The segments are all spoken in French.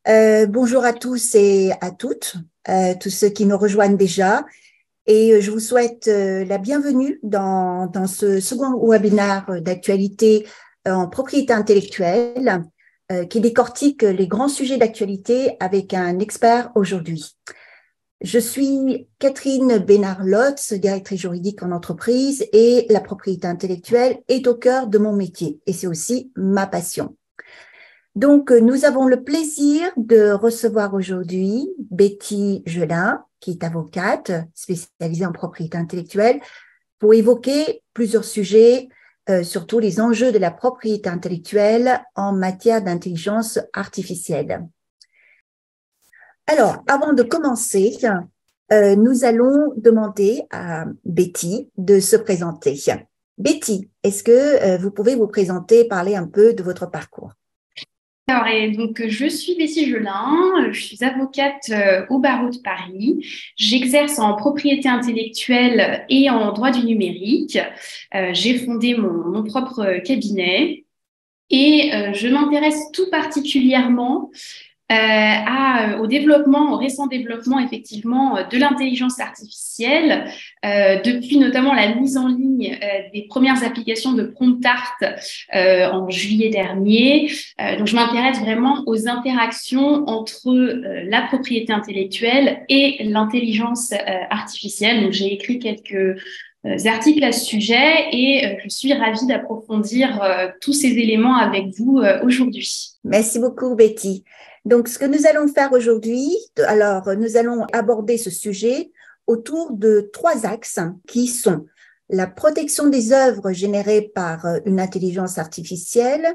Bonjour à tous et à toutes, tous ceux qui nous rejoignent déjà. Et je vous souhaite la bienvenue dans ce second webinaire d'actualité en propriété intellectuelle qui décortique les grands sujets d'actualité avec un expert aujourd'hui. Je suis Catherine Bénard-Lotz, directrice juridique en entreprise, et la propriété intellectuelle est au cœur de mon métier et c'est aussi ma passion. Donc, nous avons le plaisir de recevoir aujourd'hui Betty Gelin, qui est avocate spécialisée en propriété intellectuelle, pour évoquer plusieurs sujets, surtout les enjeux de la propriété intellectuelle en matière d'intelligence artificielle. Alors, avant de commencer, nous allons demander à Betty de se présenter. Betty, est-ce que vous pouvez vous présenter, parler un peu de votre parcours? Alors, je suis Betty Gelin, je suis avocate au barreau de Paris. J'exerce en propriété intellectuelle et en droit du numérique. J'ai fondé mon propre cabinet et je m'intéresse tout particulièrement au développement, au récent développement effectivement de l'intelligence artificielle, depuis notamment la mise en ligne des premières applications de PromptArt en juillet dernier. Donc je m'intéresse vraiment aux interactions entre la propriété intellectuelle et l'intelligence artificielle. Donc j'ai écrit quelques articles à ce sujet et je suis ravie d'approfondir tous ces éléments avec vous aujourd'hui. Merci beaucoup, Betty. Donc, ce que nous allons faire aujourd'hui, alors, nous allons aborder ce sujet autour de trois axes qui sont la protection des œuvres générées par une intelligence artificielle,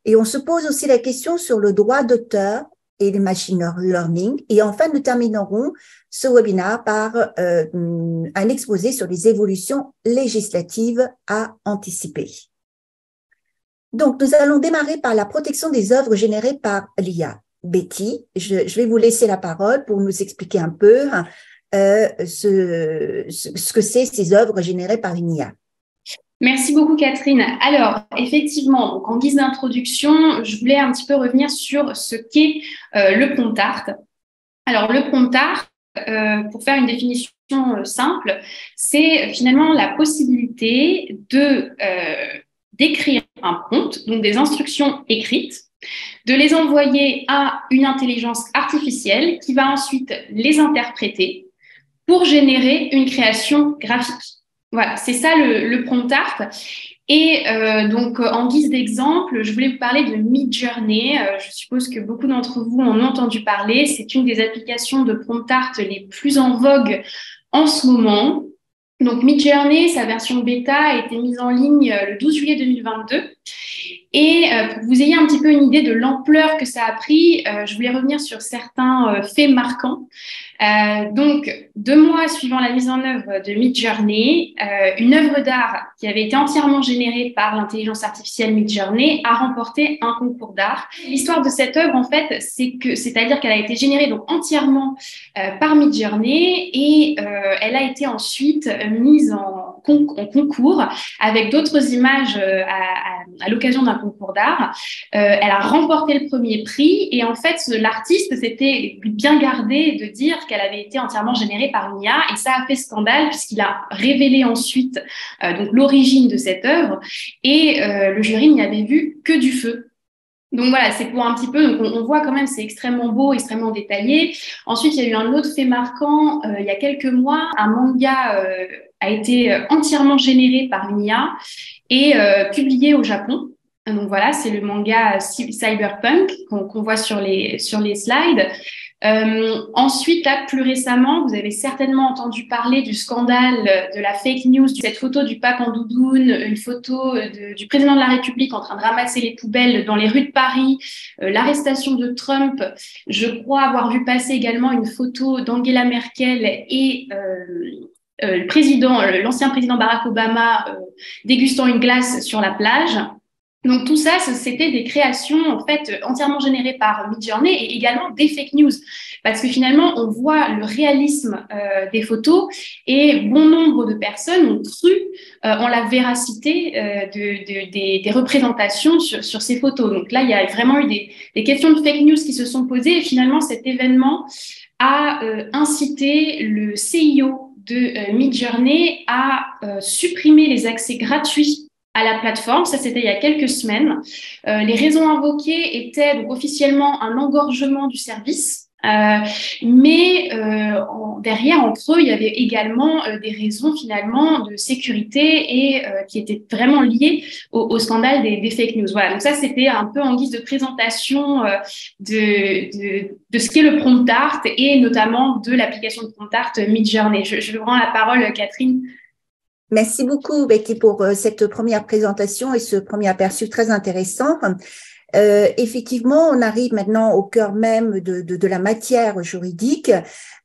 et on se pose aussi la question sur le droit d'auteur et le machine learning. Et enfin, nous terminerons ce webinaire par un exposé sur les évolutions législatives à anticiper. Donc, nous allons démarrer par la protection des œuvres générées par l'IA. Betty, je vais vous laisser la parole pour nous expliquer un peu ce que c'est ces œuvres générées par une IA. Merci beaucoup, Catherine. Alors, effectivement, donc en guise d'introduction, je voulais un petit peu revenir sur ce qu'est le prompt art. Alors, le prompt art, pour faire une définition simple, c'est finalement la possibilité d'écrire un prompt, donc des instructions écrites, de les envoyer à une intelligence artificielle qui va ensuite les interpréter pour générer une création graphique. Voilà, c'est ça le prompt art. Et en guise d'exemple, je voulais vous parler de Midjourney. Je suppose que beaucoup d'entre vous en ont entendu parler. C'est une des applications de prompt art les plus en vogue en ce moment. Donc, Midjourney, sa version bêta a été mise en ligne le 12 juillet 2022. Et pour que vous ayez un petit peu une idée de l'ampleur que ça a pris, je voulais revenir sur certains faits marquants. Donc, 2 mois suivant la mise en œuvre de Midjourney, une œuvre d'art qui avait été entièrement générée par l'intelligence artificielle Midjourney a remporté un concours d'art. L'histoire de cette œuvre, en fait, c'est-à-dire qu'elle a été générée donc entièrement par Midjourney et elle a été ensuite mise en concours avec d'autres images à l'occasion d'un concours d'art. Elle a remporté le premier prix et en fait, l'artiste s'était bien gardé de dire qu'elle avait été entièrement générée par une IA et ça a fait scandale puisqu'il a révélé ensuite donc l'origine de cette œuvre et le jury n'y avait vu que du feu. Donc voilà, c'est pour un petit peu, donc on voit quand même, c'est extrêmement beau, extrêmement détaillé. Ensuite, il y a eu un autre fait marquant, il y a quelques mois, un manga a été entièrement généré par une IA et publié au Japon. Donc voilà, c'est le manga Cyberpunk qu'on voit sur les slides. Ensuite, là, plus récemment, vous avez certainement entendu parler du scandale de la fake news, cette photo du pape en doudoune, une photo du président de la République en train de ramasser les poubelles dans les rues de Paris, l'arrestation de Trump. Je crois avoir vu passer également une photo d'Angela Merkel et l'ancien président Barack Obama dégustant une glace sur la plage. Donc tout ça, c'était des créations en fait entièrement générées par Midjourney et également des fake news, parce que finalement on voit le réalisme des photos et bon nombre de personnes ont cru en la véracité des représentations sur ces photos. Donc là, il y a vraiment eu des questions de fake news qui se sont posées et finalement cet événement a incité le CIO de Midjourney à supprimer les accès gratuits à la plateforme. Ça, c'était il y a quelques semaines. Les raisons invoquées étaient donc officiellement un engorgement du service, mais derrière, en creux, il y avait également des raisons finalement de sécurité et qui étaient vraiment liées au scandale des fake news. Voilà, donc ça, c'était un peu en guise de présentation de ce qu'est le prompt art et notamment de l'application de prompt art Midjourney. Je vous rends la parole, Catherine. Merci beaucoup, Betty, pour cette première présentation et ce premier aperçu très intéressant. Effectivement, on arrive maintenant au cœur même de la matière juridique.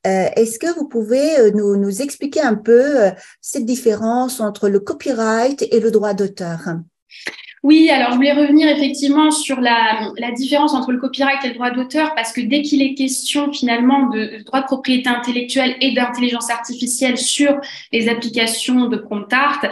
Est-ce que vous pouvez nous expliquer un peu cette différence entre le copyright et le droit d'auteur? Oui, alors je voulais revenir effectivement sur la différence entre le copyright et le droit d'auteur, parce que dès qu'il est question finalement de droit de propriété intellectuelle et d'intelligence artificielle sur les applications de prompt art,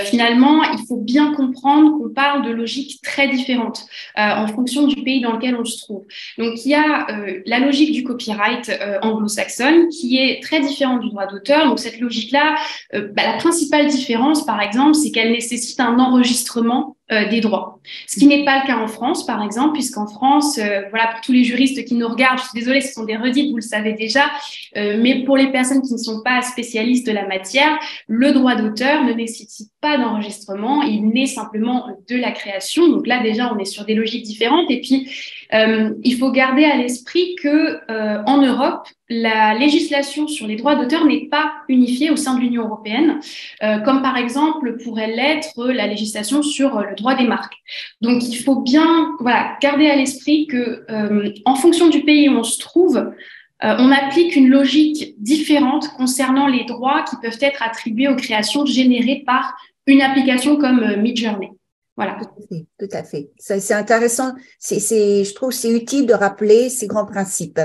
finalement, il faut bien comprendre qu'on parle de logiques très différentes en fonction du pays dans lequel on se trouve. Donc, il y a la logique du copyright anglo-saxonne qui est très différente du droit d'auteur. Donc, cette logique-là, la principale différence, par exemple, c'est qu'elle nécessite un enregistrement des droits. Ce qui n'est pas le cas en France, par exemple, puisqu'en France, voilà, pour tous les juristes qui nous regardent, je suis désolée, ce sont des redites, vous le savez déjà, mais pour les personnes qui ne sont pas spécialistes de la matière, le droit d'auteur ne nécessite pas d'enregistrement, il naît simplement de la création. Donc là, déjà, on est sur des logiques différentes. Et puis, il faut garder à l'esprit que en Europe, la législation sur les droits d'auteur n'est pas unifiée au sein de l'Union européenne, comme par exemple pourrait l'être la législation sur le droit des marques. Donc, il faut bien garder à l'esprit que en fonction du pays où on se trouve, on applique une logique différente concernant les droits qui peuvent être attribués aux créations générées par une application comme Midjourney. Voilà. Tout à fait. C'est intéressant. Je trouve que c'est utile de rappeler ces grands principes.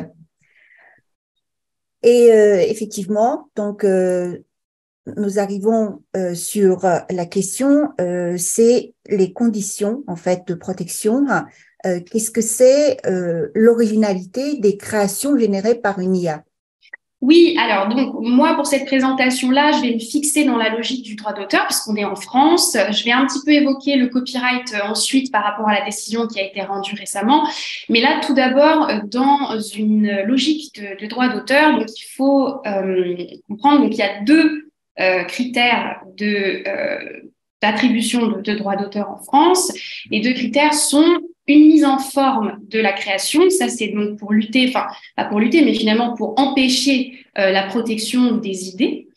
Et effectivement, donc, nous arrivons sur la question, c'est les conditions en fait de protection. Qu'est-ce que c'est l'originalité des créations générées par une IA? Oui, alors donc moi pour cette présentation-là, je vais me fixer dans la logique du droit d'auteur puisqu'on est en France. Je vais un petit peu évoquer le copyright ensuite par rapport à la décision qui a été rendue récemment. Mais là, tout d'abord, dans une logique de droit d'auteur, donc il faut comprendre donc il y a deux critères d'attribution de droit d'auteur en France. Les deux critères sont une mise en forme de la création, ça c'est donc pour lutter, enfin pas pour lutter, mais finalement pour empêcher la protection des idées.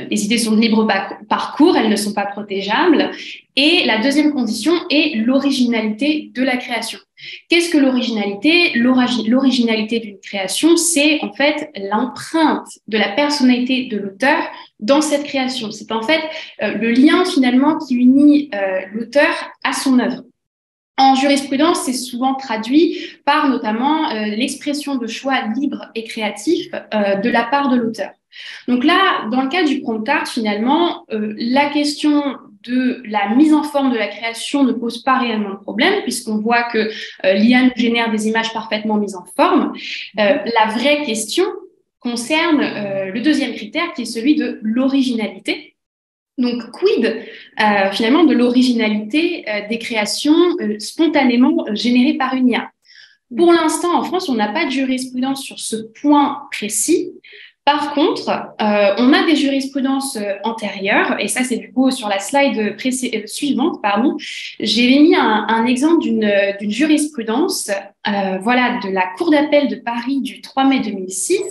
Les idées sont de libre parcours, elles ne sont pas protégeables. Et la deuxième condition est l'originalité de la création. Qu'est-ce que l'originalité? L'originalité d'une création, c'est en fait l'empreinte de la personnalité de l'auteur dans cette création. C'est en fait le lien finalement qui unit l'auteur à son œuvre. En jurisprudence, c'est souvent traduit par notamment l'expression de choix libre et créatif de la part de l'auteur. Donc là, dans le cas du prompt art, finalement, la question de la mise en forme de la création ne pose pas réellement de problème puisqu'on voit que l'IA nous génère des images parfaitement mises en forme. La vraie question concerne le deuxième critère qui est celui de l'originalité. Donc, quid finalement de l'originalité des créations spontanément générées par une IA? Pour l'instant, en France, on n'a pas de jurisprudence sur ce point précis. Par contre, on a des jurisprudences antérieures, et ça, c'est du coup sur la slide suivante, pardon. J'ai mis un exemple d'une jurisprudence de la Cour d'appel de Paris du 3 mai 2006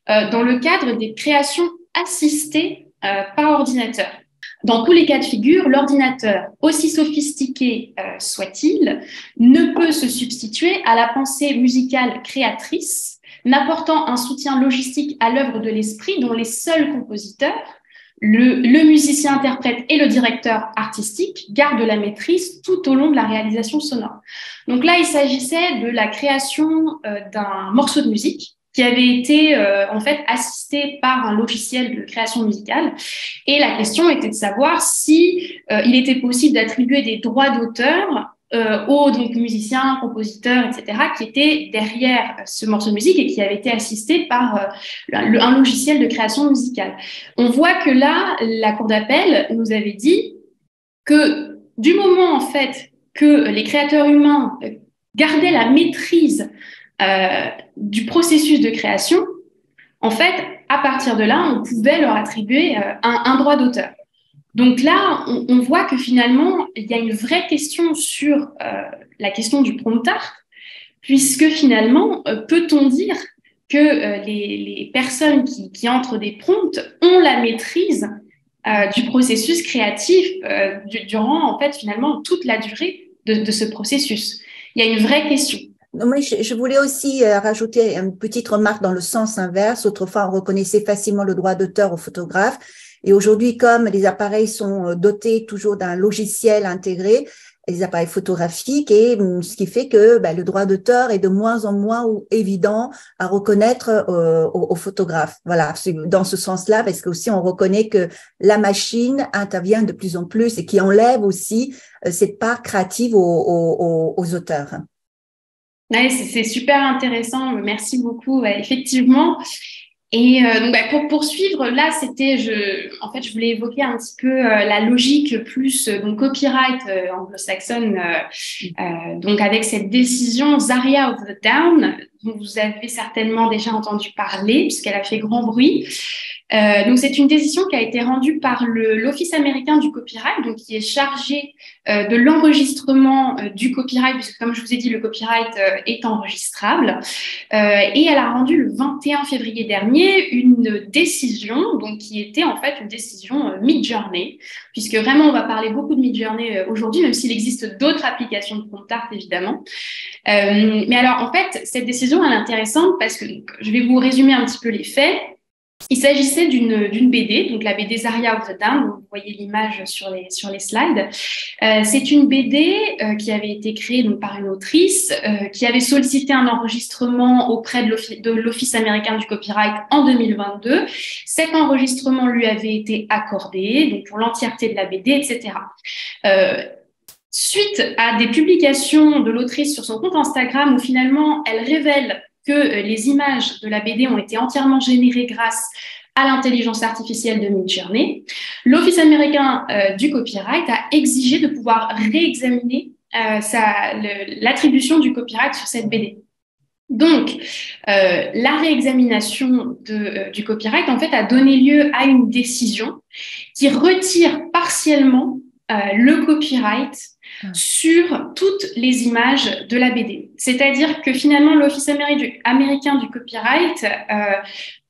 dans le cadre des créations assistées par ordinateur. Dans tous les cas de figure, l'ordinateur, aussi sophistiqué soit-il, ne peut se substituer à la pensée musicale créatrice, n'apportant un soutien logistique à l'œuvre de l'esprit dont les seuls compositeurs, le musicien-interprète et le directeur artistique gardent la maîtrise tout au long de la réalisation sonore. Donc là, il s'agissait de la création d'un morceau de musique qui avait été en fait assisté par un logiciel de création musicale. Et la question était de savoir si il était possible d'attribuer des droits d'auteur aux donc, musiciens, compositeurs, etc., qui étaient derrière ce morceau de musique et qui avaient été assistés par un logiciel de création musicale. On voit que là, la Cour d'appel nous avait dit que du moment, en fait, que les créateurs humains gardaient la maîtrise du processus de création, en fait, à partir de là, on pouvait leur attribuer un droit d'auteur. Donc là, on voit que finalement, il y a une vraie question sur la question du prompt art, puisque finalement, peut-on dire que les personnes qui entrent des prompts ont la maîtrise du processus créatif durant, en fait, finalement, toute la durée de ce processus? Il y a une vraie question. Oui, je voulais aussi rajouter une petite remarque dans le sens inverse. Autrefois, on reconnaissait facilement le droit d'auteur aux photographes. Et aujourd'hui, comme les appareils sont dotés toujours d'un logiciel intégré, les appareils photographiques, et ce qui fait que le droit d'auteur est de moins en moins évident à reconnaître aux photographes. Voilà, c'est dans ce sens-là, parce que aussi on reconnaît que la machine intervient de plus en plus et qui enlève aussi cette part créative aux auteurs. Ouais, c'est super intéressant. Merci beaucoup. Ouais, effectivement. Et donc, pour poursuivre, là, en fait, je voulais évoquer un petit peu la logique plus donc copyright anglo-saxonne, donc avec cette décision Zaria of the Down, dont vous avez certainement déjà entendu parler, puisqu'elle a fait grand bruit. Donc, c'est une décision qui a été rendue par l'Office américain du copyright, donc qui est chargé de l'enregistrement du copyright, puisque comme je vous ai dit, le copyright est enregistrable. Et elle a rendu le 21 février dernier une décision, donc qui était en fait une décision Midjourney, puisque vraiment on va parler beaucoup de Midjourney aujourd'hui, même s'il existe d'autres applications de prompt art évidemment. Mais alors en fait, cette décision elle est intéressante parce que je vais vous résumer un petit peu les faits. Il s'agissait d'une BD, donc la BD Zaria of the Down, vous voyez l'image sur les slides. C'est une BD qui avait été créée donc, par une autrice qui avait sollicité un enregistrement auprès de l'Office américain du copyright en 2022. Cet enregistrement lui avait été accordé donc pour l'entièreté de la BD, etc. Suite à des publications de l'autrice sur son compte Instagram où finalement elle révèle que les images de la BD ont été entièrement générées grâce à l'intelligence artificielle de Midjourney, l'Office américain du copyright a exigé de pouvoir réexaminer l'attribution du copyright sur cette BD. Donc, la réexamination du copyright, en fait, a donné lieu à une décision qui retire partiellement le copyright sur toutes les images de la BD. C'est-à-dire que finalement, l'Office américain du copyright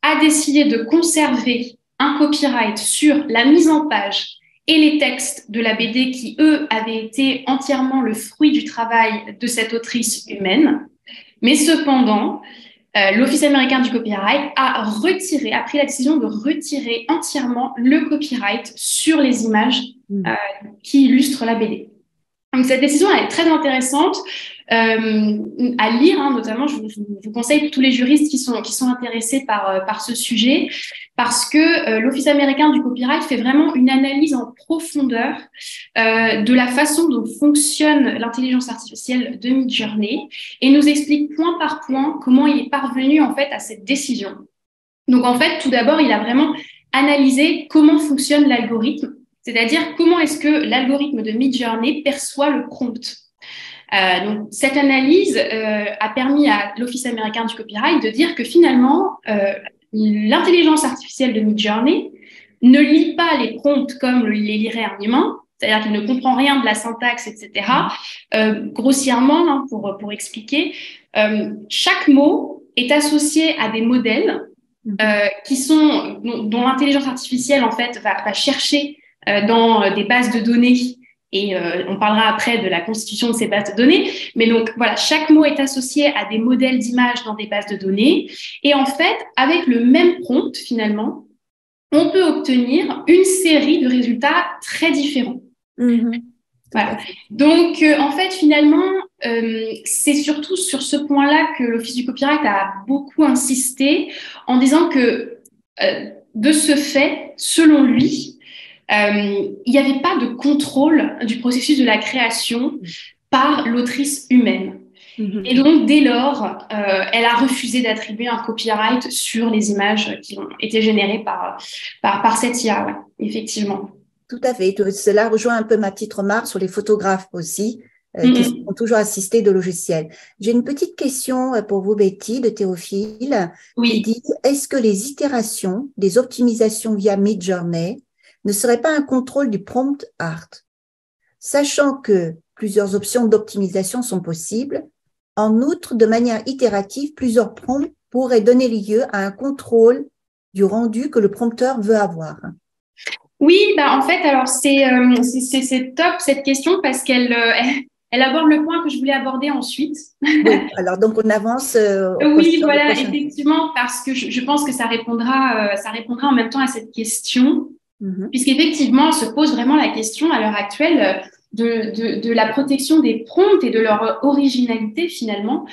a décidé de conserver un copyright sur la mise en page et les textes de la BD qui, eux, avaient été entièrement le fruit du travail de cette autrice humaine. Mais cependant, l'Office américain du copyright a pris la décision de retirer entièrement le copyright sur les images qui illustrent la BD. Donc, cette décision elle est très intéressante à lire, hein, notamment, je vous conseille pour tous les juristes qui sont intéressés par ce sujet, parce que l'Office américain du copyright fait vraiment une analyse en profondeur de la façon dont fonctionne l'intelligence artificielle de Midjourney et nous explique point par point comment il est parvenu en fait à cette décision. Donc, en fait, tout d'abord, il a vraiment analysé comment fonctionne l'algorithme. C'est-à-dire comment est-ce que l'algorithme de Midjourney perçoit le prompt. Donc, cette analyse a permis à l'Office américain du copyright de dire que finalement, l'intelligence artificielle de Midjourney ne lit pas les prompts comme les lirait un humain, c'est-à-dire qu'il ne comprend rien de la syntaxe, etc. Grossièrement, hein, pour expliquer, chaque mot est associé à des modèles dont l'intelligence artificielle en fait va chercher dans des bases de données et on parlera après de la constitution de ces bases de données. Mais donc, voilà, chaque mot est associé à des modèles d'images dans des bases de données. Et en fait, avec le même prompt, finalement, on peut obtenir une série de résultats très différents. Voilà. Donc, en fait, finalement, c'est surtout sur ce point-là que l'Office du copyright a beaucoup insisté en disant que, de ce fait, selon lui, il n'y avait pas de contrôle du processus de la création par l'autrice humaine. Et donc, dès lors, elle a refusé d'attribuer un copyright sur les images qui ont été générées par cette IA, ouais, effectivement. Tout à fait. Cela rejoint un peu ma petite remarque sur les photographes aussi, qui sont toujours assistés de logiciels. J'ai une petite question pour vous, Betty, de Théophile, qui dit, est-ce que les itérations des optimisations via Midjourney ne seraient pas un contrôle du prompt art? Sachant que plusieurs options d'optimisation sont possibles, en outre, de manière itérative, plusieurs prompts pourraient donner lieu à un contrôle du rendu que le prompteur veut avoir. Oui, bah en fait, alors c'est top cette question parce qu'elle aborde le point que je voulais aborder ensuite. Oui, alors donc on avance. Oui, voilà, effectivement, parce que je pense que ça répondra en même temps à cette question, puisqu'effectivement, on se pose vraiment la question à l'heure actuelle de la protection des prompts et de leur originalité finalement,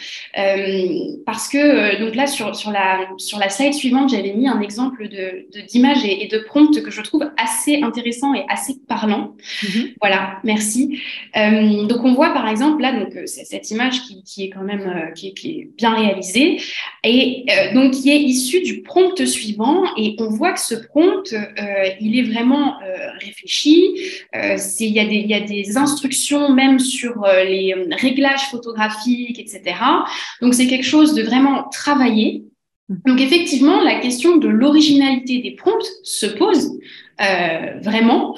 parce que donc là sur la slide suivante, j'avais mis un exemple d'image et de prompt que je trouve assez intéressant et assez parlant. Voilà, merci. Donc on voit par exemple là donc cette image qui est quand même qui est bien réalisée et donc qui est issue du prompt suivant, et on voit que ce prompt il est vraiment réfléchi. Il y a des instructions même sur les réglages photographiques, etc. Donc, c'est quelque chose de vraiment travaillé. Donc, effectivement, la question de l'originalité des prompts se pose vraiment.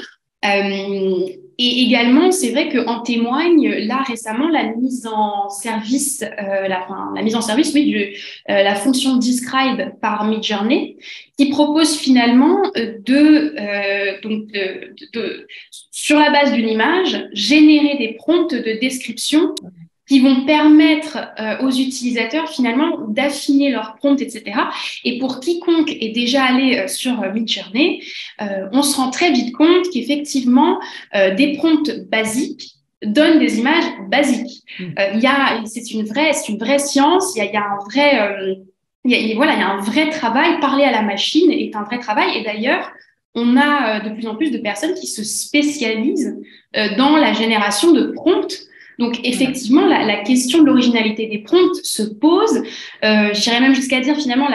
Et également, c'est vrai qu'en témoigne, là, récemment, la mise en service, oui, la fonction Describe par Midjourney, qui propose finalement sur la base d'une image, générer des prompts de description qui vont permettre aux utilisateurs finalement d'affiner leurs prompts, etc. Et pour quiconque est déjà allé sur Midjourney, on se rend très vite compte qu'effectivement, des prompts basiques donnent des images basiques. C'est une vraie science, il y a un vrai... il y a un vrai travail. Parler à la machine est un vrai travail. Et d'ailleurs, on a de plus en plus de personnes qui se spécialisent dans la génération de prompts. Donc, effectivement, la question de l'originalité des prompts se pose. J'irais même jusqu'à dire, finalement,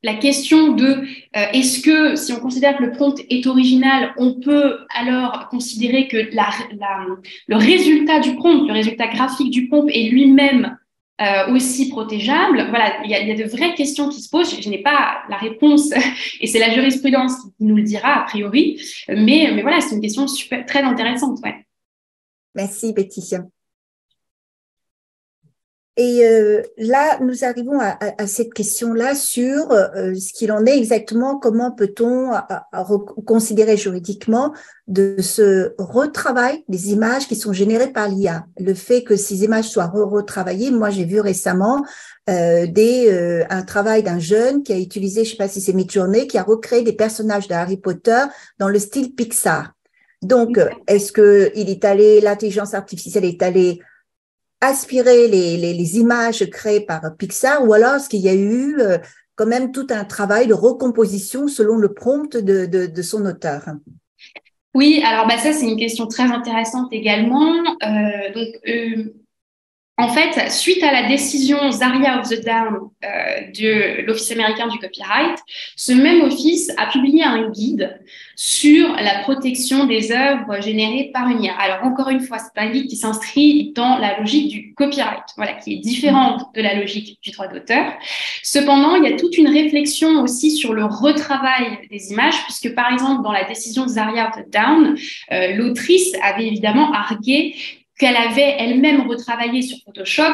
la question de est-ce que, si on considère que le prompt est original, on peut alors considérer que le résultat du prompt, le résultat graphique du prompt est lui-même aussi protégeable. Voilà, il y a de vraies questions qui se posent. Je n'ai pas la réponse et c'est la jurisprudence qui nous le dira a priori. Mais voilà, c'est une question très intéressante. Ouais. Merci, Betty. Et là, nous arrivons à cette question-là sur ce qu'il en est exactement, comment peut-on considérer juridiquement de ce retravail des images qui sont générées par l'IA. Le fait que ces images soient retravaillées, moi j'ai vu récemment un travail d'un jeune qui a utilisé, je ne sais pas si c'est Midjourney, qui a recréé des personnages de Harry Potter dans le style Pixar. Donc, est-ce que l'intelligence artificielle est allée aspirer les images créées par Pixar, ou alors est-ce qu'il y a eu quand même tout un travail de recomposition selon le prompt de son auteur? Oui, alors ça c'est une question très intéressante également. En fait, suite à la décision Zaria of the Down de l'Office américain du copyright, ce même office a publié un guide sur la protection des œuvres générées par une IA. Alors, encore une fois, c'est un guide qui s'inscrit dans la logique du copyright, voilà, qui est différente de la logique du droit d'auteur. Cependant, il y a toute une réflexion aussi sur le retravail des images, puisque par exemple, dans la décision Zaria of the Down, l'autrice avait évidemment argué qu'elle avait elle-même retravaillé sur Photoshop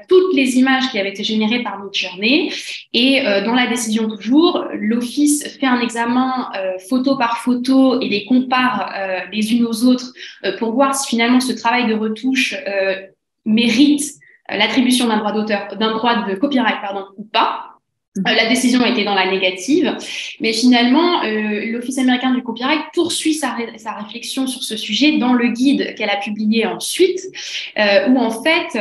toutes les images qui avaient été générées par Midjourney. Et dans la décision toujours, l'Office fait un examen photo par photo et les compare les unes aux autres pour voir si finalement ce travail de retouche mérite l'attribution d'un droit de copyright, ou pas. La décision était dans la négative, mais finalement, l'Office américain du copyright poursuit sa réflexion sur ce sujet dans le guide qu'elle a publié ensuite, où en fait,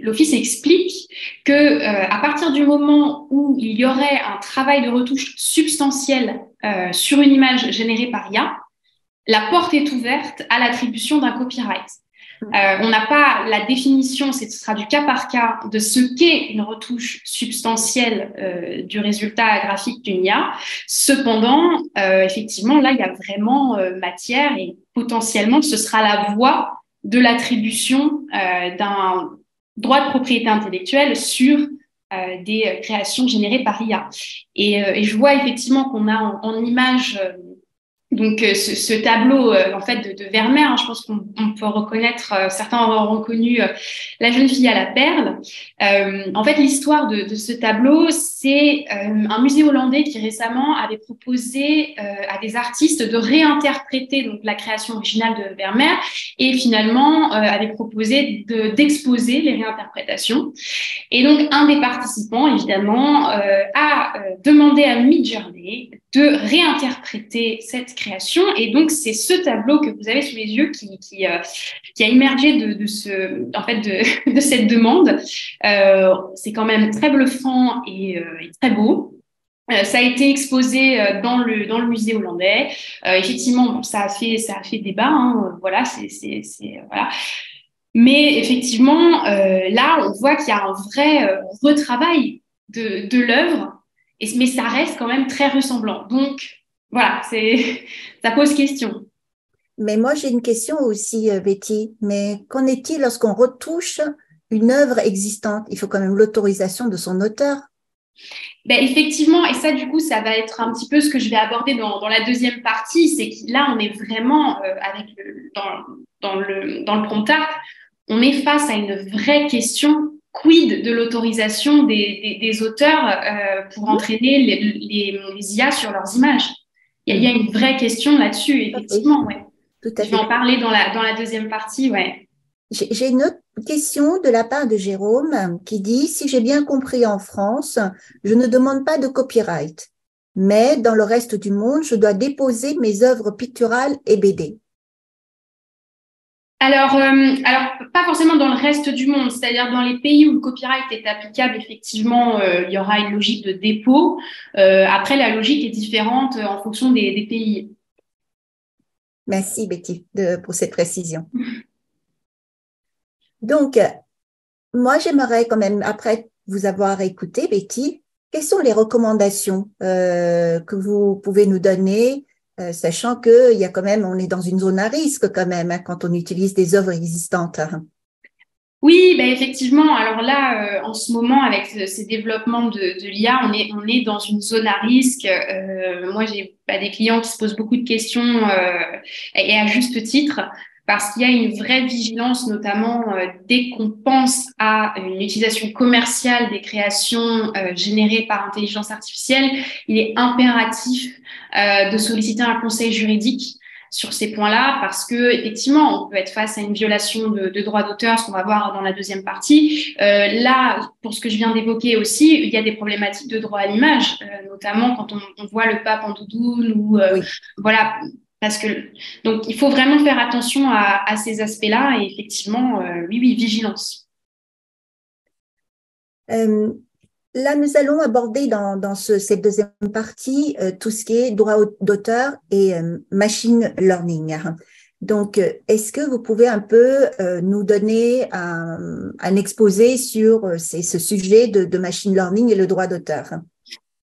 l'Office explique que à partir du moment où il y aurait un travail de retouche substantiel sur une image générée par IA, la porte est ouverte à l'attribution d'un copyright. On n'a pas la définition, ce sera du cas par cas, de ce qu'est une retouche substantielle du résultat graphique d'une IA. Cependant, effectivement, là, il y a vraiment matière et potentiellement, ce sera la voie de l'attribution d'un droit de propriété intellectuelle sur des créations générées par IA. Et je vois effectivement qu'on a en image... Donc, ce tableau en fait de Vermeer, hein, je pense qu'on peut reconnaître, certains auront reconnu la jeune fille à la perle. En fait, l'histoire de ce tableau, c'est un musée hollandais qui récemment avait proposé à des artistes de réinterpréter donc la création originale de Vermeer et finalement avait proposé d'exposer les réinterprétations. Et donc, un des participants, évidemment, a demandé à Midjourney de réinterpréter cette création. Et donc, c'est ce tableau que vous avez sous les yeux qui a émergé de cette demande. C'est quand même très bluffant et très beau. Ça a été exposé dans le musée hollandais. Effectivement, bon, ça a fait débat. Hein, voilà, voilà. Mais effectivement, là, on voit qu'il y a un vrai retravail de l'œuvre, mais ça reste quand même très ressemblant. Donc, voilà, ça pose question. Mais moi, j'ai une question aussi, Betty. Mais qu'en est-il lorsqu'on retouche une œuvre existante? Il faut quand même l'autorisation de son auteur. Ben, effectivement, et ça, du coup, ça va être un petit peu ce que je vais aborder dans la deuxième partie, c'est que là, on est vraiment dans le prompt art, on est face à une vraie question. Quid de l'autorisation des auteurs pour entraîner les IA sur leurs images? Il y a une vraie question là-dessus, effectivement. Ouais. Tout à fait. Je vais en parler dans la deuxième partie. Ouais. J'ai une autre question de la part de Jérôme qui dit, si j'ai bien compris en France, je ne demande pas de copyright, mais dans le reste du monde, je dois déposer mes œuvres picturales et BD. Alors, pas forcément dans le reste du monde, c'est-à-dire dans les pays où le copyright est applicable, effectivement, il y aura une logique de dépôt. Après, la logique est différente en fonction des pays. Merci Betty pour cette précision. Donc, moi, j'aimerais quand même, après vous avoir écouté, Betty, quelles sont les recommandations que vous pouvez nous donner, sachant qu'il y a quand même, on est dans une zone à risque quand même hein, quand on utilise des œuvres existantes. Oui, ben effectivement. Alors là, en ce moment, avec ces développements de l'IA, on est dans une zone à risque. Moi, j'ai des clients qui se posent beaucoup de questions et à juste titre, parce qu'il y a une vraie vigilance, notamment dès qu'on pense à une utilisation commerciale des créations générées par intelligence artificielle, il est impératif de solliciter un conseil juridique sur ces points-là, parce que effectivement, on peut être face à une violation de droits d'auteur, ce qu'on va voir dans la deuxième partie. Là, pour ce que je viens d'évoquer aussi, il y a des problématiques de droit à l'image, notamment quand on voit le pape en doudoune ou oui. Voilà. Parce que donc il faut vraiment faire attention à ces aspects-là et effectivement, oui, vigilance. Là, nous allons aborder dans cette deuxième partie tout ce qui est droit d'auteur et machine learning. Donc, est-ce que vous pouvez un peu nous donner un exposé sur ce sujet de machine learning et le droit d'auteur?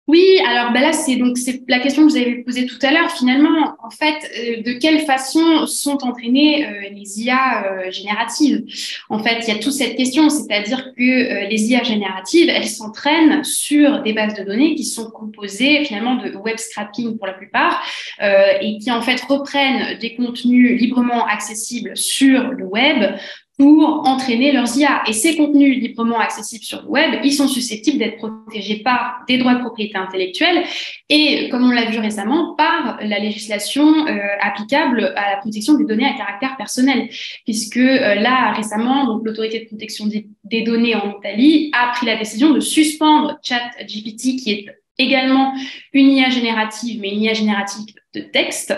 Oui, alors ben là, c'est la question que vous avez posée tout à l'heure. Finalement, en fait, de quelle façon sont entraînées les IA génératives? En fait, il y a toute cette question, c'est-à-dire que les IA génératives, elles s'entraînent sur des bases de données qui sont composées finalement de web scraping pour la plupart et qui en fait reprennent des contenus librement accessibles sur le web pour entraîner leurs IA. Et ces contenus librement accessibles sur le web, ils sont susceptibles d'être protégés par des droits de propriété intellectuelle et, comme on l'a vu récemment, par la législation applicable à la protection des données à caractère personnel. Puisque là, récemment, donc, l'autorité de protection des données en Italie a pris la décision de suspendre ChatGPT, qui est également une IA générative, mais une IA générative de texte.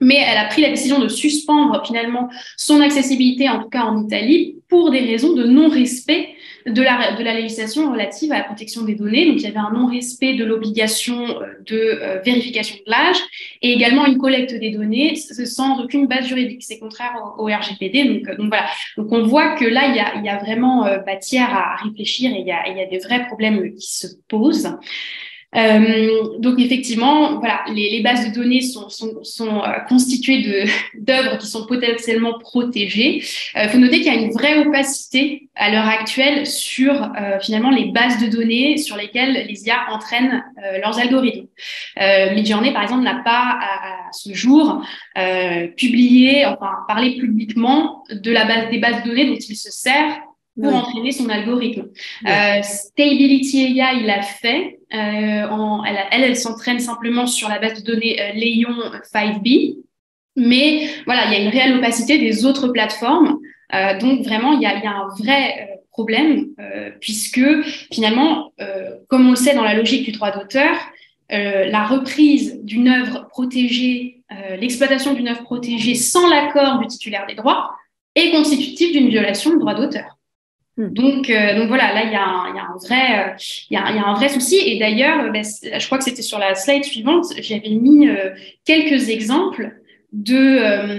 Mais elle a pris la décision de suspendre finalement son accessibilité, en tout cas en Italie, pour des raisons de non-respect de la législation relative à la protection des données. Donc, il y avait un non-respect de l'obligation de vérification de l'âge et également une collecte des données sans aucune base juridique. C'est contraire au RGPD. Donc voilà. Donc, on voit que là, il y a vraiment matière à réfléchir et il y a des vrais problèmes qui se posent. Donc effectivement, voilà, les bases de données sont constituées d'œuvres qui sont potentiellement protégées. Faut noter qu'il y a une vraie opacité à l'heure actuelle sur finalement les bases de données sur lesquelles les IA entraînent leurs algorithmes. Midjourney, par exemple, n'a pas à ce jour parlé publiquement des bases de données dont il se sert pour entraîner son algorithme. Stability AI, il l'a fait. Elle s'entraîne simplement sur la base de données Léon 5B. Mais voilà, il y a une réelle opacité des autres plateformes. Donc vraiment, il y a un vrai problème puisque finalement, comme on le sait dans la logique du droit d'auteur, la reprise d'une œuvre protégée, l'exploitation d'une œuvre protégée sans l'accord du titulaire des droits est constitutive d'une violation de droit d'auteur. Donc voilà, là il y a un vrai souci. Et d'ailleurs, je crois que c'était sur la slide suivante, j'avais mis quelques exemples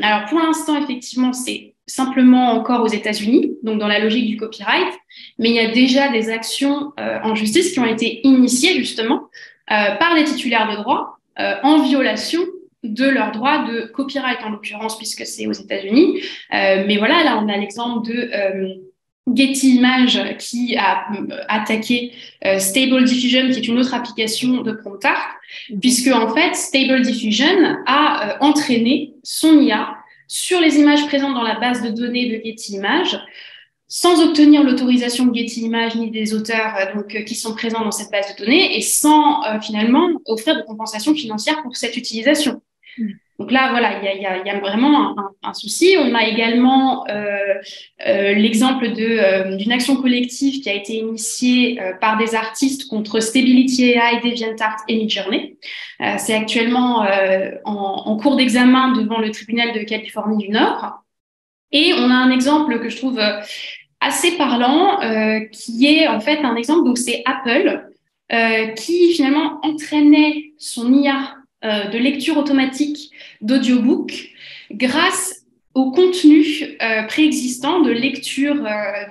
alors pour l'instant, effectivement, c'est simplement encore aux États-Unis, donc dans la logique du copyright, mais il y a déjà des actions en justice qui ont été initiées justement par les titulaires de droits en violation de leurs droits de copyright en l'occurrence, puisque c'est aux États-Unis. Mais voilà, là on a l'exemple de Getty Images qui a attaqué Stable Diffusion, qui est une autre application de prompt art, puisque en fait Stable Diffusion a entraîné son IA sur les images présentes dans la base de données de Getty Images, sans obtenir l'autorisation de Getty Images ni des auteurs qui sont présents dans cette base de données et sans finalement offrir de compensation financière pour cette utilisation. Donc là, voilà, il y a vraiment un souci. On a également l'exemple d'une action collective qui a été initiée par des artistes contre Stability AI, DeviantArt et Midjourney. C'est actuellement en cours d'examen devant le tribunal de Californie du Nord. Et on a un exemple que je trouve assez parlant, qui est en fait un exemple, donc c'est Apple, qui finalement entraînait son IA de lecture automatique d'audiobook grâce au contenu préexistant de lecture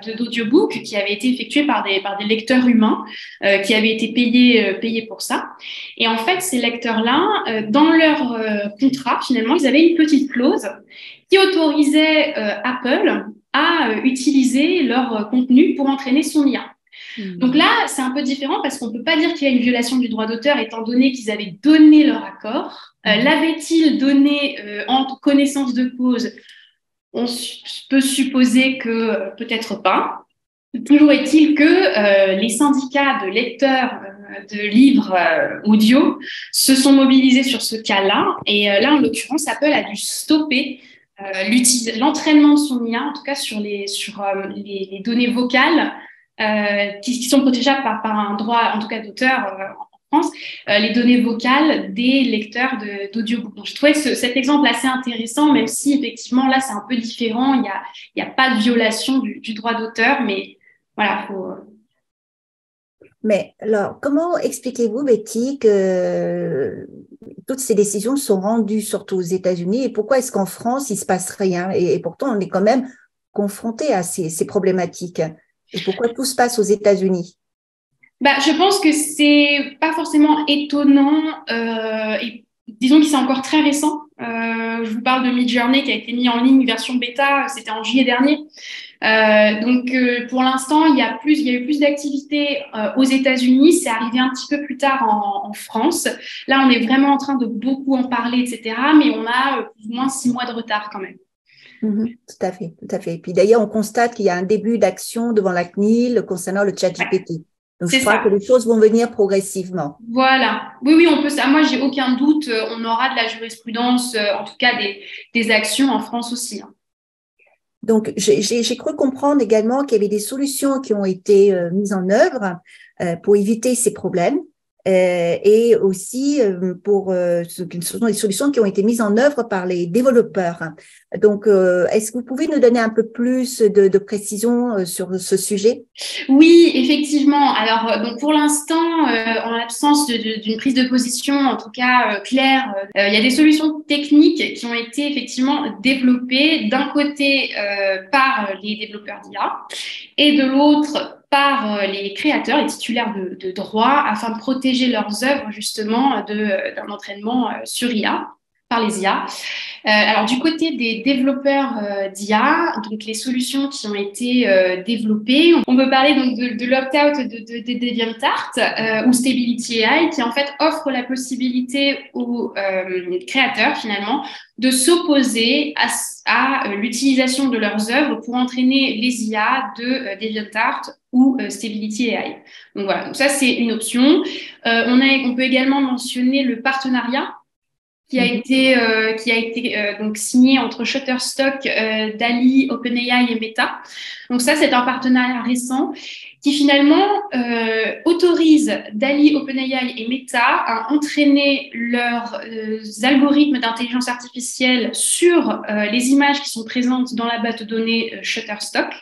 d'audiobook qui avait été effectué par des lecteurs humains qui avaient été payés pour ça. Et en fait, ces lecteurs-là, dans leur contrat, finalement, ils avaient une petite clause qui autorisait Apple à utiliser leur contenu pour entraîner son IA. Donc là, c'est un peu différent parce qu'on ne peut pas dire qu'il y a une violation du droit d'auteur étant donné qu'ils avaient donné leur accord. L'avaient-ils donné en connaissance de cause? On peut supposer que peut-être pas. Toujours est-il que les syndicats de lecteurs de livres audio se sont mobilisés sur ce cas-là. Et là, en l'occurrence, Apple a dû stopper l'entraînement de son IA, en tout cas sur les données vocales qui sont protégeables par un droit, en tout cas d'auteur en France, les données vocales des lecteurs d'audiobook. Donc, je trouvais cet exemple assez intéressant, même si effectivement là c'est un peu différent, il y a pas de violation du droit d'auteur, mais voilà, faut. Mais alors, comment expliquez-vous, Betty, que toutes ces décisions sont rendues surtout aux États-Unis et pourquoi est-ce qu'en France, il ne se passe rien et pourtant, on est quand même confronté à ces problématiques. Et pourquoi tout se passe aux États-Unis? Je pense que c'est pas forcément étonnant et disons que c'est encore très récent. Je vous parle de Midjourney qui a été mis en ligne version bêta, c'était en juillet dernier. Donc pour l'instant, il y a eu plus d'activités aux États-Unis. C'est arrivé un petit peu plus tard en France. Là, on est vraiment en train de beaucoup en parler, etc. Mais on a plus ou moins 6 mois de retard quand même. Tout à fait, tout à fait. Et puis d'ailleurs, on constate qu'il y a un début d'action devant la CNIL concernant le chat Ouais, GPT. Donc, je c'est crois ça. que les choses vont venir progressivement. Voilà. Oui, oui, on peut ça. Moi, j'ai aucun doute. On aura de la jurisprudence, en tout cas des actions en France aussi, hein. Donc, j'ai cru comprendre également qu'il y avait des solutions qui ont été mises en œuvre pour éviter ces problèmes et aussi pour ce sont des solutions qui ont été mises en œuvre par les développeurs. Donc, est-ce que vous pouvez nous donner un peu plus de précision sur ce sujet? Oui, effectivement. Alors, donc pour l'instant, en l'absence d'une prise de position, en tout cas claire, il y a des solutions techniques qui ont été effectivement développées d'un côté par les développeurs d'IA et de l'autre par les créateurs, les titulaires de droits, afin de protéger leurs œuvres justement d'un entraînement sur IA, par les IA. Alors, du côté des développeurs d'IA, donc les solutions qui ont été développées, on peut parler donc de l'opt-out de DeviantArt ou Stability AI, qui en fait offre la possibilité aux créateurs finalement de s'opposer à l'utilisation de leurs œuvres pour entraîner les IA de DeviantArt ou Stability AI. Donc voilà, donc ça c'est une option. On peut également mentionner le partenariat qui a été donc signé entre Shutterstock, DALL-E, OpenAI et Meta. Donc ça, c'est un partenariat récent qui finalement autorise DALL-E, OpenAI et Meta à entraîner leurs algorithmes d'intelligence artificielle sur les images qui sont présentes dans la base de données Shutterstock.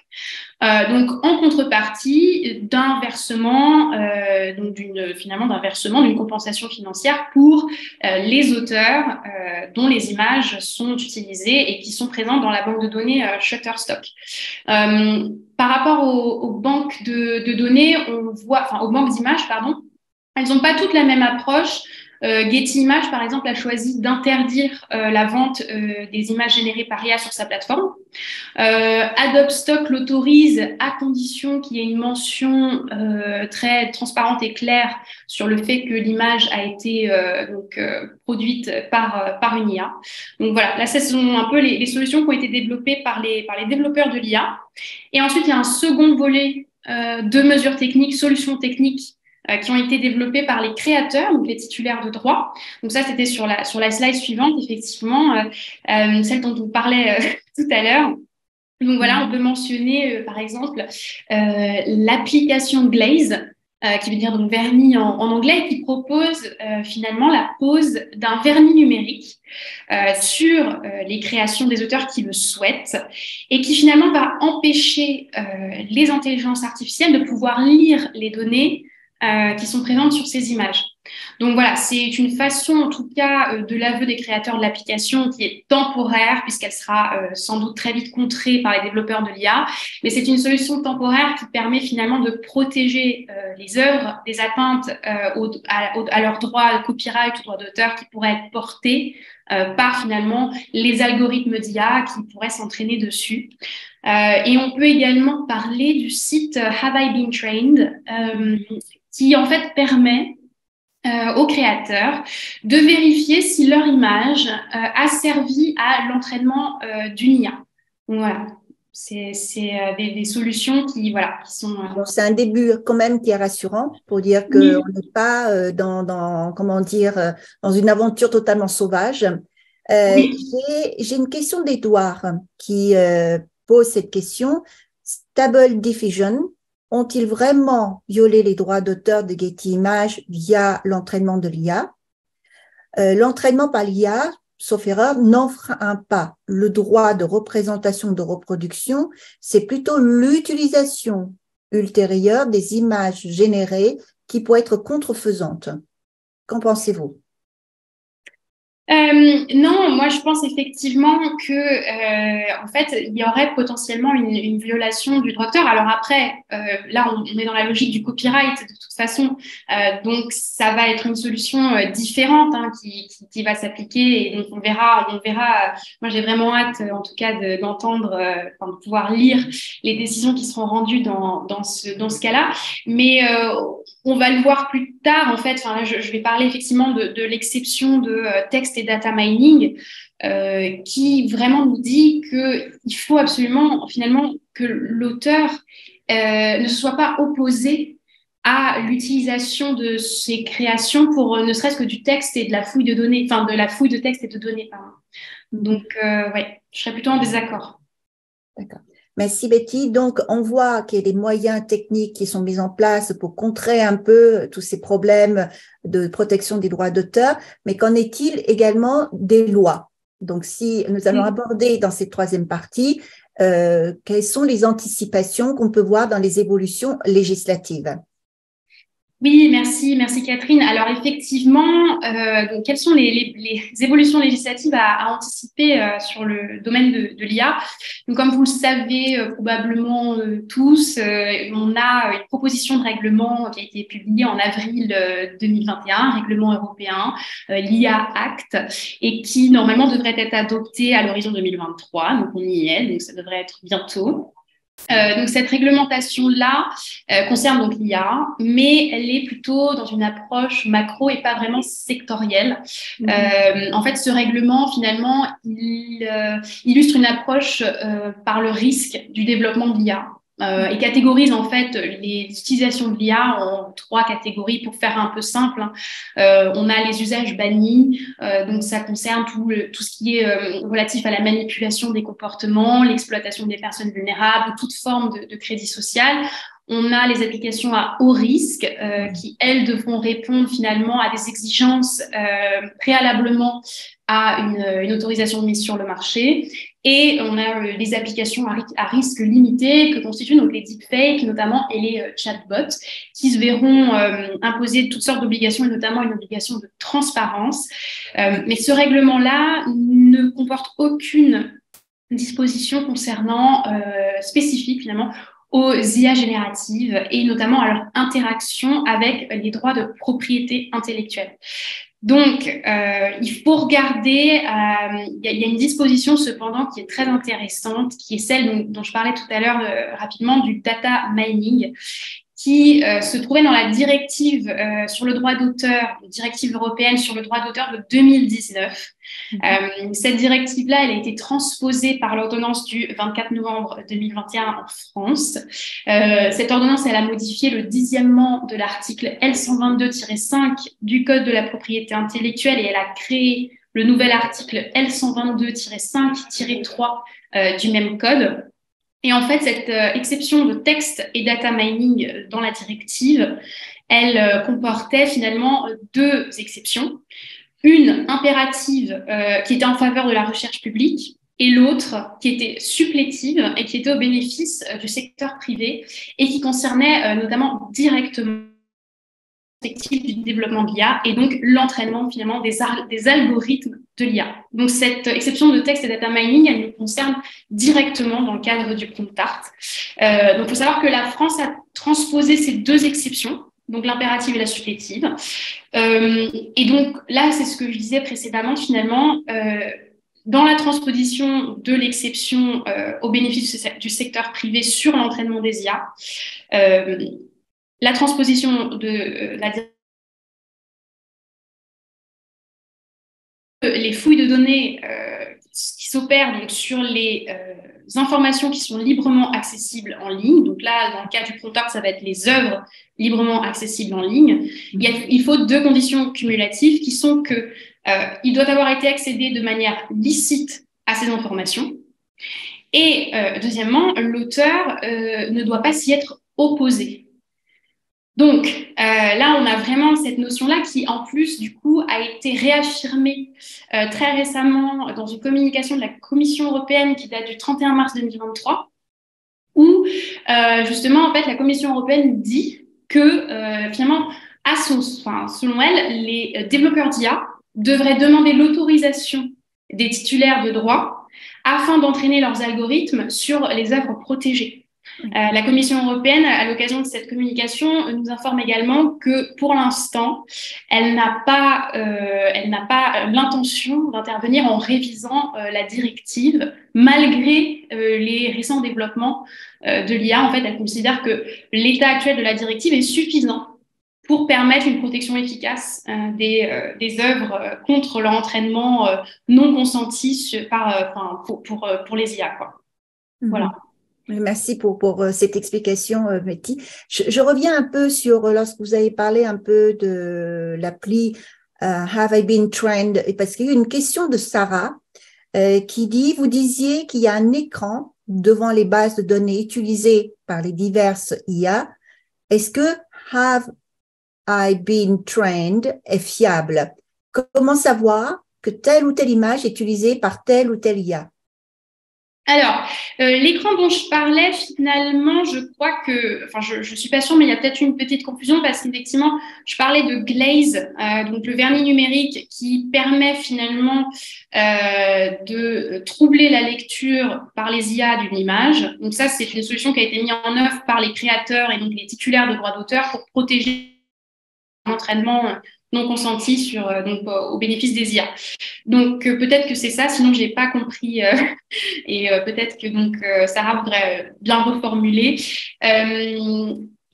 Donc en contrepartie d'un versement, d'un versement d'une compensation financière pour les auteurs dont les images sont utilisées et qui sont présentes dans la banque de données Shutterstock. Par rapport aux banques de données, aux banques d'images, pardon, elles n'ont pas toutes la même approche. Getty Images, par exemple, a choisi d'interdire la vente des images générées par IA sur sa plateforme. Adobe Stock l'autorise à condition qu'il y ait une mention très transparente et claire sur le fait que l'image a été produite par une IA. Donc voilà, là, ce sont un peu les solutions qui ont été développées par les développeurs de l'IA. Et ensuite, il y a un second volet de mesures techniques, solutions techniques qui ont été développées par les créateurs, donc les titulaires de droits. Donc ça, c'était sur la slide suivante, effectivement, celle dont on parlait tout à l'heure. Donc voilà, on peut mentionner par exemple l'application Glaze, qui veut dire donc vernis en anglais, qui propose finalement la pose d'un vernis numérique sur les créations des auteurs qui le souhaitent et qui finalement va empêcher les intelligences artificielles de pouvoir lire les données qui sont présentes sur ces images. Donc voilà, c'est une façon en tout cas de l'aveu des créateurs de l'application qui est temporaire puisqu'elle sera sans doute très vite contrée par les développeurs de l'IA, mais c'est une solution temporaire qui permet finalement de protéger les œuvres des atteintes à leurs droits copyright ou droits d'auteur qui pourraient être portés par finalement les algorithmes d'IA qui pourraient s'entraîner dessus. Et on peut également parler du site Have I Been Trained qui en fait permet aux créateurs de vérifier si leur image a servi à l'entraînement d'une IA. Donc, voilà, c'est des solutions qui sont. Donc, c'est un début quand même qui est rassurant pour dire qu'on Oui. n'est pas comment dire, dans une aventure totalement sauvage. Oui. J'ai une question d'Edouard qui pose cette question. Stable Diffusion ont-ils vraiment violé les droits d'auteur de Getty Images via l'entraînement de l'IA? L'entraînement par l'IA, sauf erreur, n'enfreint pas le droit de représentation de reproduction, c'est plutôt l'utilisation ultérieure des images générées qui pourrait être contrefaisante. Qu'en pensez-vous? Non, moi je pense effectivement que en fait il y aurait potentiellement une violation du droit d'auteur. Alors après, là on est dans la logique du copyright de toute façon, donc ça va être une solution différente qui va s'appliquer et donc on verra. Moi j'ai vraiment hâte en tout cas d'entendre, de pouvoir lire les décisions qui seront rendues dans ce cas-là. Mais on va le voir plus tard en fait. Enfin, je vais parler effectivement de l'exception de texte texte et data mining qui vraiment nous dit qu'il faut absolument finalement que l'auteur ne soit pas opposé à l'utilisation de ces créations pour ne serait-ce que du texte et de la fouille de données, enfin de la fouille de texte et de données, pardon. Donc, ouais, je serais plutôt en désaccord. D'accord. Merci Betty. Donc, on voit qu'il y a des moyens techniques qui sont mis en place pour contrer un peu tous ces problèmes de protection des droits d'auteur, mais qu'en est-il également des lois? Donc, si nous allons aborder dans cette troisième partie, quelles sont les anticipations qu'on peut voir dans les évolutions législatives? Oui, merci Catherine. Alors effectivement, donc, quelles sont les évolutions législatives à anticiper sur le domaine de l'IA? Donc comme vous le savez probablement tous, on a une proposition de règlement qui a été publiée en avril 2021, règlement européen, l'IA Act, et qui normalement devrait être adopté à l'horizon 2023. Donc on y est, donc ça devrait être bientôt. Donc cette réglementation-là concerne donc l'IA, mais elle est plutôt dans une approche macro et pas vraiment sectorielle. En fait, ce règlement, finalement, il illustre une approche par le risque du développement de l'IA. Et catégorise en fait les utilisations de l'IA en 3 catégories pour faire un peu simple. On a les usages bannis, donc ça concerne tout ce qui est relatif à la manipulation des comportements, l'exploitation des personnes vulnérables, toute forme de crédit social. On a les applications à haut risque qui, elles, devront répondre finalement à des exigences préalablement à une autorisation de mise sur le marché. Et on a les applications à risque limité que constituent donc les deepfakes notamment et les chatbots qui se verront imposer toutes sortes d'obligations et notamment une obligation de transparence. Mais ce règlement-là ne comporte aucune disposition concernant spécifique finalement aux IA génératives et notamment à leur interaction avec les droits de propriété intellectuelle. Donc, il faut regarder, il y a une disposition cependant qui est très intéressante, qui est celle dont je parlais tout à l'heure rapidement, du data mining, qui se trouvait dans la directive sur le droit d'auteur, la directive européenne sur le droit d'auteur de 2019. Cette directive-là, elle a été transposée par l'ordonnance du 24 novembre 2021 en France. Cette ordonnance, elle a modifié le 10e de l'article L122-5 du Code de la propriété intellectuelle et elle a créé le nouvel article L122-5-3 du même code. Et en fait, cette exception de texte et data mining dans la directive, elle comportait finalement 2 exceptions. Une impérative qui était en faveur de la recherche publique et l'autre qui était supplétive et qui était au bénéfice du secteur privé et qui concernait notamment directement du développement de l'IA et donc l'entraînement finalement des algorithmes de l'IA. Donc cette exception de texte et data mining, elle nous concerne directement dans le cadre du PROMPTART. Donc il faut savoir que la France a transposé ces 2 exceptions, donc l'impérative et la supplétive. Et donc là, c'est ce que je disais précédemment, finalement, dans la transposition de l'exception au bénéfice du secteur privé sur l'entraînement des IA, la transposition de les fouilles de données qui s'opèrent donc sur les informations qui sont librement accessibles en ligne. Donc là, dans le cas du PROMPTART, ça va être les œuvres librement accessibles en ligne. Il faut 2 conditions cumulatives qui sont que il doit avoir été accédé de manière licite à ces informations. Et deuxièmement, l'auteur ne doit pas s'y être opposé. Donc là, on a vraiment cette notion-là qui, en plus, du coup, a été réaffirmée très récemment dans une communication de la Commission européenne qui date du 31 mars 2023, où justement, en fait, la Commission européenne dit que finalement, selon elle, les développeurs d'IA devraient demander l'autorisation des titulaires de droits afin d'entraîner leurs algorithmes sur les œuvres protégées. La Commission européenne, à l'occasion de cette communication, nous informe également que pour l'instant, elle n'a pas l'intention d'intervenir en révisant la directive, malgré les récents développements de l'IA. En fait, elle considère que l'état actuel de la directive est suffisant pour permettre une protection efficace des œuvres contre leur entraînement non consenti pour les IA, quoi. Voilà. Merci pour cette explication, Betty. Je reviens un peu sur lorsque vous avez parlé un peu de l'appli Have I Been Trained, parce qu'il y a une question de Sarah qui dit, vous disiez qu'il y a un écran devant les bases de données utilisées par les diverses IA. Est-ce que Have I Been Trained est fiable? Comment savoir que telle ou telle image est utilisée par telle ou telle IA? Alors, l'écran dont je parlais, finalement, je crois que, enfin, je suis pas sûre, mais il y a peut-être une petite confusion parce qu'effectivement, je parlais de glaze, donc le vernis numérique qui permet finalement de troubler la lecture par les IA d'une image. Donc ça, c'est une solution qui a été mise en œuvre par les créateurs et donc les titulaires de droits d'auteur pour protéger l'entraînement non consenti au bénéfice des IA. Donc peut-être que c'est ça, sinon j'ai pas compris et peut-être que Sarah voudrait bien reformuler.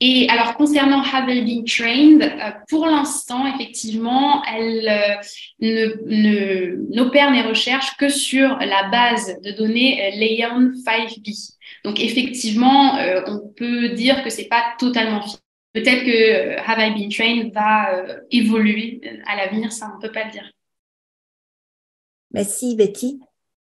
Et alors concernant Have I Been Trained, pour l'instant effectivement, elle n'opère mes recherches que sur la base de données Leon 5B. Donc effectivement, on peut dire que c'est pas totalement fiable. Peut-être que Have I Been Trained va évoluer à l'avenir, ça on ne peut pas le dire. Merci Betty.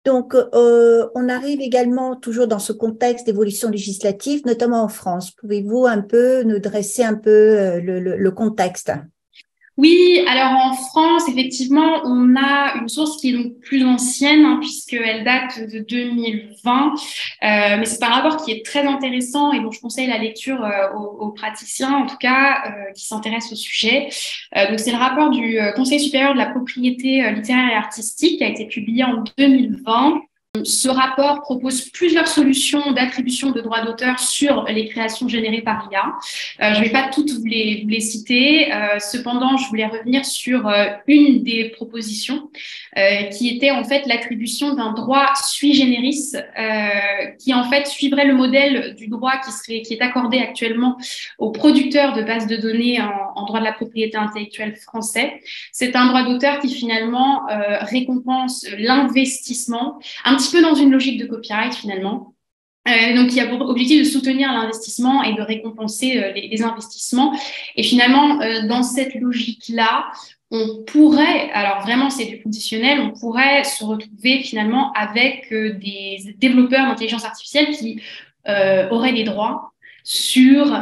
Donc, on arrive également toujours dans ce contexte d'évolution législative, notamment en France. Pouvez-vous un peu nous dresser un peu le contexte? Oui, alors en France, effectivement, on a une source qui est donc plus ancienne, puisqu'elle date de 2020, mais c'est un rapport qui est très intéressant et dont je conseille la lecture aux praticiens, en tout cas, qui s'intéressent au sujet. Donc c'est le rapport du Conseil supérieur de la propriété littéraire et artistique qui a été publié en 2020. Ce rapport propose plusieurs solutions d'attribution de droits d'auteur sur les créations générées par IA. Je ne vais pas toutes vous les citer. Cependant, je voulais revenir sur une des propositions qui était en fait l'attribution d'un droit sui generis qui en fait suivrait le modèle du droit qui est accordé actuellement aux producteurs de bases de données en droit de la propriété intellectuelle français. C'est un droit d'auteur qui finalement récompense l'investissement, un petit peu dans une logique de copyright finalement. Donc, il y a pour objectif de soutenir l'investissement et de récompenser les investissements. Et finalement, dans cette logique-là, on pourrait, alors vraiment c'est du conditionnel, on pourrait se retrouver finalement avec des développeurs d'intelligence artificielle qui auraient des droits sur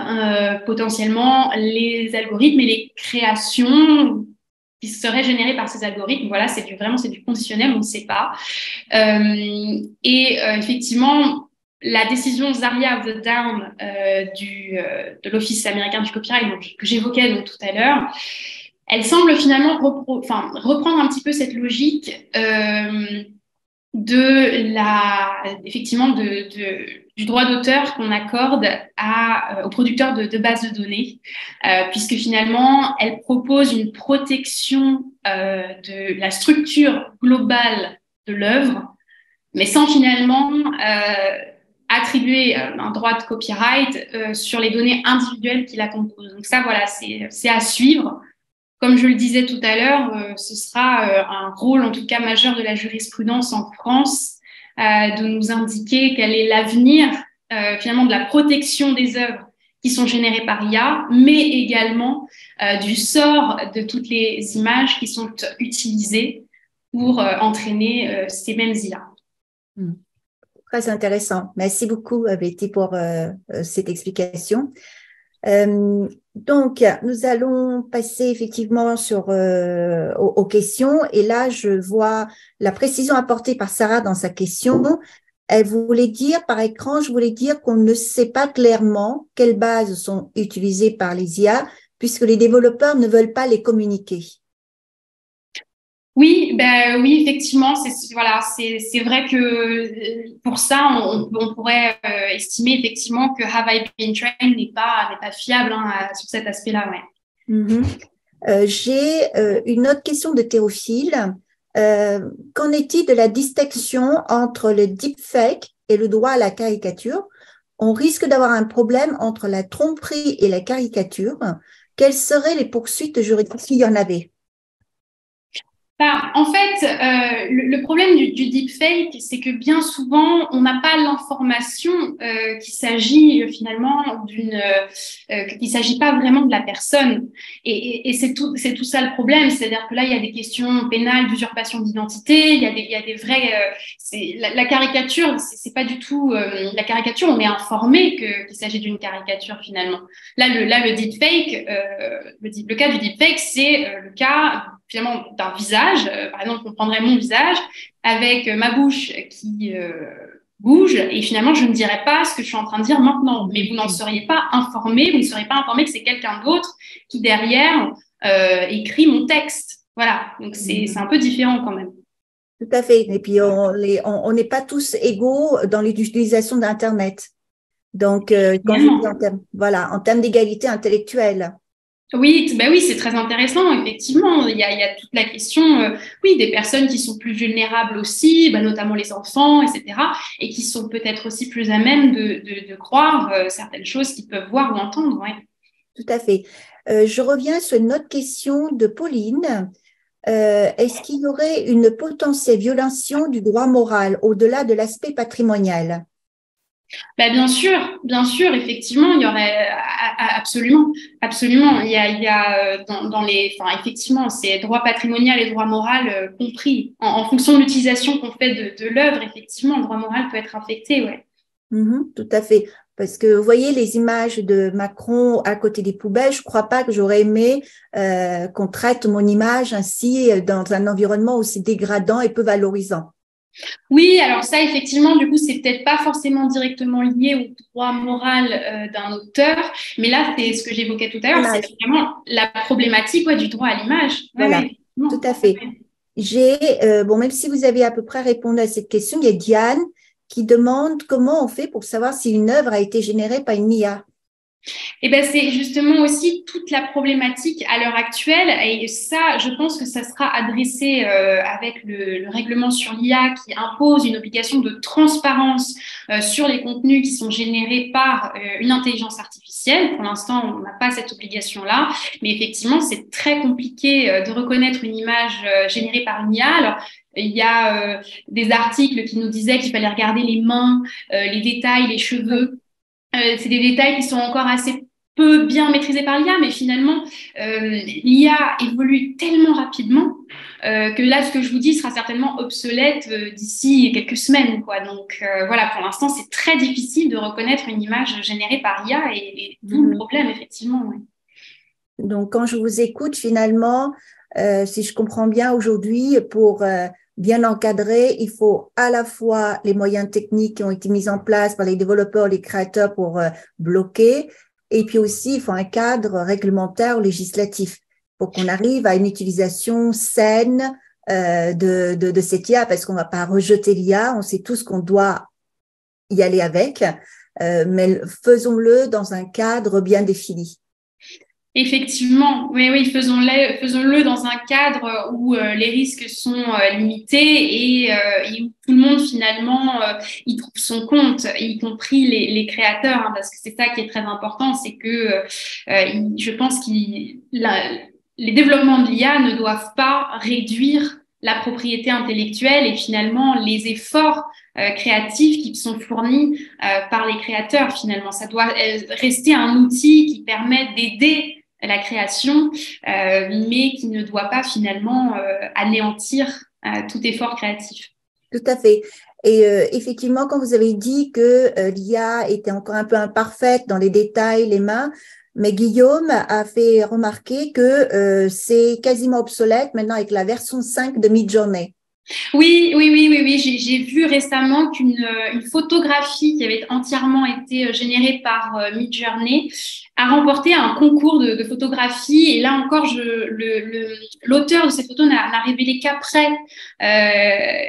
potentiellement les algorithmes et les créations qui seraient générées par ces algorithmes. Voilà, c'est du conditionnel, on ne sait pas. Effectivement, la décision Zaria of the Down de l'Office américain du copyright que j'évoquais donc tout à l'heure, elle semble finalement reprendre un petit peu cette logique du droit d'auteur qu'on accorde aux producteurs de bases de données, puisque finalement, elle propose une protection de la structure globale de l'œuvre, mais sans finalement attribuer un droit de copyright sur les données individuelles qui la composent. Donc ça, voilà, c'est à suivre. Comme je le disais tout à l'heure, ce sera un rôle en tout cas majeur de la jurisprudence en France de nous indiquer quel est l'avenir finalement de la protection des œuvres qui sont générées par IA, mais également du sort de toutes les images qui sont utilisées pour entraîner ces mêmes IA. Très intéressant. Merci beaucoup, Betty, pour cette explication. Donc, nous allons passer effectivement aux questions. Et là, je vois la précision apportée par Sarah dans sa question. Elle voulait dire, par écran, je voulais dire qu'on ne sait pas clairement quelles bases sont utilisées par les IA puisque les développeurs ne veulent pas les communiquer. Oui, oui, effectivement, c'est vrai que pour ça, on pourrait estimer effectivement que Have I Been Trained n'est pas fiable sur cet aspect-là, ouais. J'ai une autre question de Théophile. Qu'en est-il de la distinction entre le deepfake et le droit à la caricature? On risque d'avoir un problème entre la tromperie et la caricature. quelles seraient les poursuites juridiques s'il y en avait? En fait, le problème du deepfake, c'est que bien souvent, on n'a pas l'information qu'il s'agit finalement qu'il s'agit pas vraiment de la personne. Et c'est tout ça le problème. C'est-à-dire que là, il y a des questions pénales d'usurpation d'identité, il y a des vrais. La caricature, c'est pas du tout la caricature. On est informé qu'il s'agit d'une caricature finalement. Le deepfake, le cas du deepfake, c'est le cas finalement d'un visage. Par exemple, on prendrait mon visage avec ma bouche qui bouge et finalement, je ne dirais pas ce que je suis en train de dire maintenant. Mais vous n'en seriez pas informé, vous ne seriez pas informé que c'est quelqu'un d'autre qui derrière écrit mon texte. Voilà, donc c'est un peu différent quand même. Tout à fait. Et puis, on n'est pas tous égaux dans l'utilisation d'Internet. Donc, quand je dis en termes d'égalité intellectuelle. Oui, bah oui, c'est très intéressant, effectivement. Il y a toute la question, oui, des personnes qui sont plus vulnérables aussi, bah, notamment les enfants, etc., et qui sont peut-être aussi plus à même de croire certaines choses qu'ils peuvent voir ou entendre. Ouais. Tout à fait. Je reviens sur une autre question de Pauline. Est-ce qu'il y aurait une potentielle violation du droit moral au-delà de l'aspect patrimonial? Bah, bien sûr, effectivement, il y aurait absolument, absolument. Il y a dans les, enfin, effectivement, c'est droit patrimonial et droit moral compris. En fonction de l'utilisation qu'on fait de l'œuvre, effectivement, le droit moral peut être affecté, ouais. Tout à fait. Parce que vous voyez les images de Macron à côté des poubelles, je ne crois pas que j'aurais aimé qu'on traite mon image ainsi dans un environnement aussi dégradant et peu valorisant. Oui, alors ça, effectivement, du coup, c'est peut-être pas forcément directement lié au droit moral d'un auteur, mais là, c'est ce que j'évoquais tout à l'heure, c'est vraiment la problématique du droit à l'image. Voilà, Ouais, tout à fait. Même si vous avez à peu près répondu à cette question, il y a Diane qui demande comment on fait pour savoir si une œuvre a été générée par une IA. Et ben c'est justement aussi toute la problématique à l'heure actuelle, et ça, je pense que ça sera adressé avec le règlement sur l'IA qui impose une obligation de transparence sur les contenus qui sont générés par une intelligence artificielle. Pour l'instant, on n'a pas cette obligation-là, mais effectivement, c'est très compliqué de reconnaître une image générée par une IA. Alors, il y a des articles qui nous disaient qu'il fallait regarder les mains, les détails, les cheveux. C'est des détails qui sont encore assez peu bien maîtrisés par l'IA, mais finalement, l'IA évolue tellement rapidement que là, ce que je vous dis sera certainement obsolète d'ici quelques semaines, quoi. Donc voilà, pour l'instant, c'est très difficile de reconnaître une image générée par l'IA et tout le problème, effectivement. Ouais. Donc, quand je vous écoute, finalement, si je comprends bien aujourd'hui, pour bien encadrer, il faut à la fois les moyens techniques qui ont été mis en place par les développeurs, les créateurs pour bloquer, et puis aussi il faut un cadre réglementaire ou législatif pour qu'on arrive à une utilisation saine de cette IA, parce qu'on ne va pas rejeter l'IA, on sait tous qu'on doit y aller avec, mais faisons-le dans un cadre bien défini. Effectivement, oui, faisons-le dans un cadre où les risques sont limités et où tout le monde finalement y trouve son compte, y compris les créateurs, hein, parce que c'est ça qui est très important, c'est que je pense que les développements de l'IA ne doivent pas réduire la propriété intellectuelle et finalement les efforts créatifs qui sont fournis par les créateurs. Finalement, ça doit rester un outil qui permet d'aider la création, mais qui ne doit pas finalement anéantir tout effort créatif. Tout à fait. Et effectivement, quand vous avez dit que l'IA était encore un peu imparfaite dans les détails, les mains, mais Guillaume a fait remarquer que c'est quasiment obsolète maintenant avec la version 5 de Midjourney. Oui. J'ai vu récemment une photographie qui avait entièrement été générée par Midjourney a remporté un concours de photographie. Et là encore, l'auteur de cette photo n'a révélé qu'après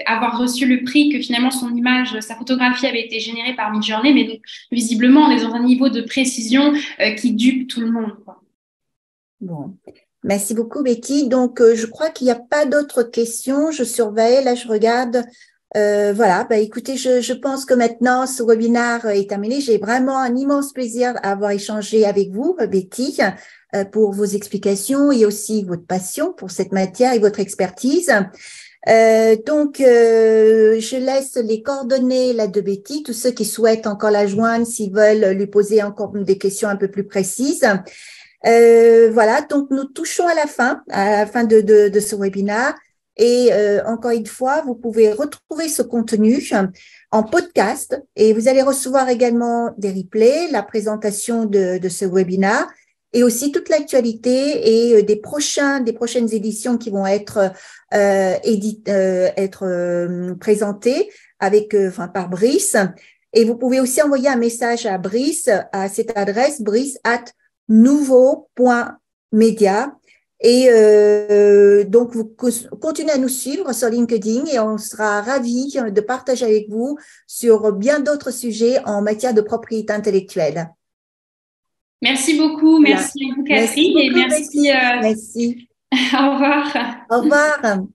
avoir reçu le prix que finalement son image, sa photographie avait été générée par Midjourney. Mais donc, visiblement, on est dans un niveau de précision qui dupe tout le monde, quoi. Bon. Merci beaucoup, Betty. Donc, je crois qu'il n'y a pas d'autres questions. Je surveille, là, je regarde. Voilà, écoutez, je pense que maintenant, ce webinaire est terminé. J'ai vraiment un immense plaisir à avoir échangé avec vous, Betty. pour vos explications et aussi votre passion pour cette matière et votre expertise. Je laisse les coordonnées là de Betty, tous ceux qui souhaitent encore la joindre, s'ils veulent lui poser encore des questions un peu plus précises. Voilà, donc nous touchons à la fin de ce webinaire. Et encore une fois, vous pouvez retrouver ce contenu en podcast et vous allez recevoir également des replays, la présentation de ce webinaire et aussi toute l'actualité et des prochaines éditions qui vont être présentées par Brice. Et vous pouvez aussi envoyer un message à Brice à cette adresse brice@nouveau.media. Et donc, vous continuez à nous suivre sur LinkedIn et on sera ravis de partager avec vous sur bien d'autres sujets en matière de propriété intellectuelle. Merci beaucoup. Merci à vous, Catherine. Merci beaucoup, Betty. Merci. Au revoir. Au revoir.